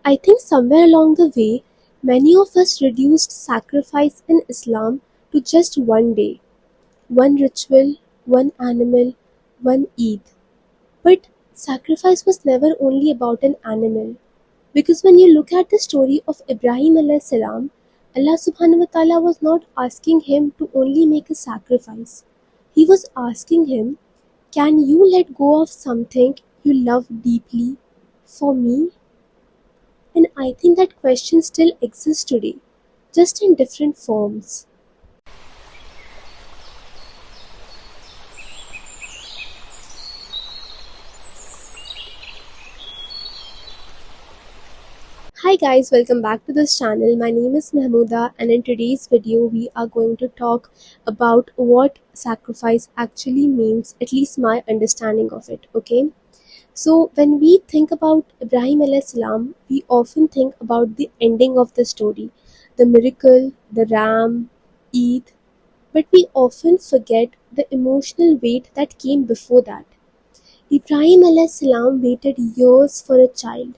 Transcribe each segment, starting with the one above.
I think somewhere along the way, many of us reduced sacrifice in Islam to just one day, one ritual, one animal, one Eid. But sacrifice was never only about an animal. Because when you look at the story of Ibrahim alayhis salam, Allah subhanahu wa ta'ala was not asking him to only make a sacrifice. He was asking him, can you let go of something you love deeply for me? And I think that question still exists today, just in different forms. Hi guys, welcome back to this channel. My name is Mahmouda, and in today's video we are going to talk about what sacrifice actually means, at least my understanding of it, okay? So when we think about Ibrahim alayhis salam, we often think about the ending of the story, the miracle, the ram, Eid, but we often forget the emotional weight that came before that. Ibrahim alayhis salam waited years for a child.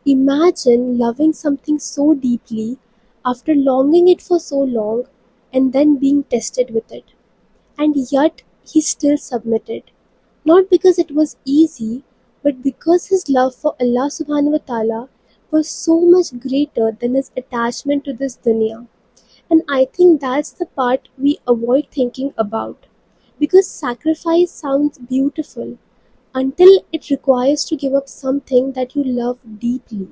Imagine loving something so deeply after longing it for so long and then being tested with it. And yet he still submitted. Not because it was easy, but because his love for Allah subhanahu wa ta'ala was so much greater than his attachment to this dunya. And I think that's the part we avoid thinking about. Because sacrifice sounds beautiful until it requires to give up something that you love deeply.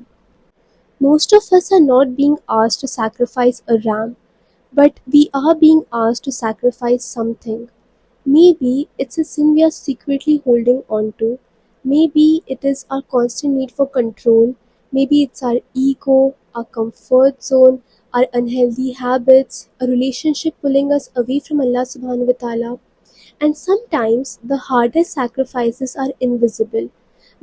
Most of us are not being asked to sacrifice a ram, but we are being asked to sacrifice something. Maybe it's a sin we are secretly holding on to. Maybe it is our constant need for control. Maybe it's our ego, our comfort zone, our unhealthy habits, a relationship pulling us away from Allah subhanahu wa ta'ala. And sometimes the hardest sacrifices are invisible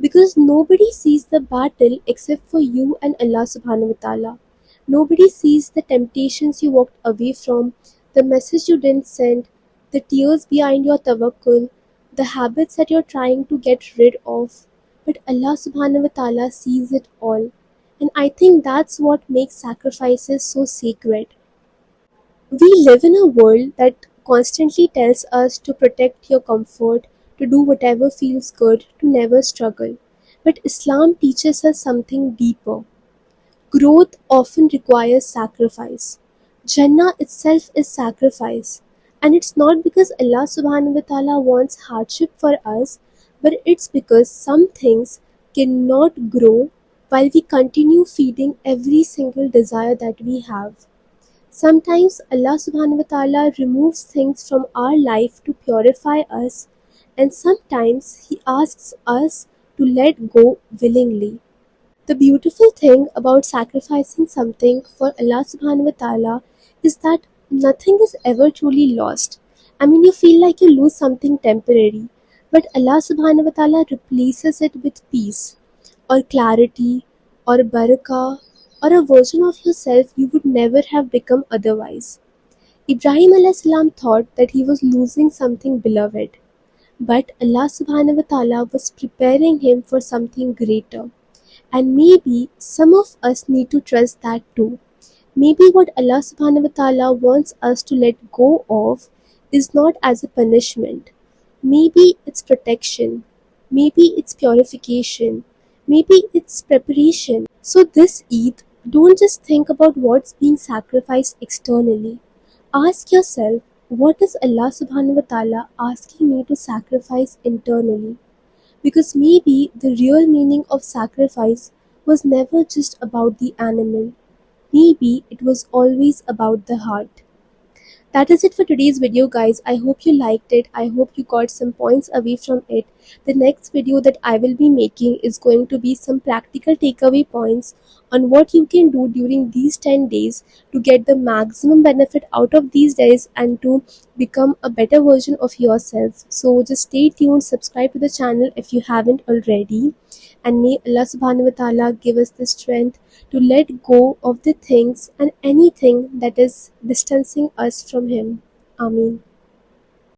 because nobody sees the battle except for you and Allah subhanahu wa ta'ala. Nobody sees the temptations you walked away from, the message you didn't send, the tears behind your tawakkul, the habits that you're trying to get rid of. But Allah subhanahu wa ta'ala sees it all. And I think that's what makes sacrifices so sacred. We live in a world that constantly tells us to protect your comfort, to do whatever feels good, to never struggle. But Islam teaches us something deeper. Growth often requires sacrifice. Jannah itself is sacrifice. And it's not because Allah subhanahu wa ta'ala wants hardship for us, but it's because some things cannot grow while we continue feeding every single desire that we have. Sometimes Allah subhanahu wa ta'ala removes things from our life to purify us, and sometimes He asks us to let go willingly. The beautiful thing about sacrificing something for Allah subhanahu wa ta'ala is that nothing is ever truly lost. I mean, you feel like you lose something temporary, but Allah subhanahu wa ta'ala replaces it with peace, or clarity, or barakah, or a version of yourself you would never have become otherwise. Ibrahim alayhis salam thought that he was losing something beloved, but Allah subhanahu wa ta'ala was preparing him for something greater. And maybe some of us need to trust that too. Maybe what Allah subhanahu wa ta'ala wants us to let go of is not as a punishment. Maybe it's protection. Maybe it's purification. Maybe it's preparation. So this Eid, don't just think about what's being sacrificed externally. Ask yourself, what is Allah subhanahu wa ta'ala asking me to sacrifice internally? Because maybe the real meaning of sacrifice was never just about the animal. Maybe it was always about the heart. That is it for today's video, guys. I hope you liked it. I hope you got some points away from it. The next video that I will be making is going to be some practical takeaway points on what you can do during these 10 days to get the maximum benefit out of these days and to become a better version of yourself. So just stay tuned, subscribe to the channel if you haven't already, and may Allah subhanahu wa ta'ala give us the strength to let go of the things and anything that is distancing us from Him. Ameen.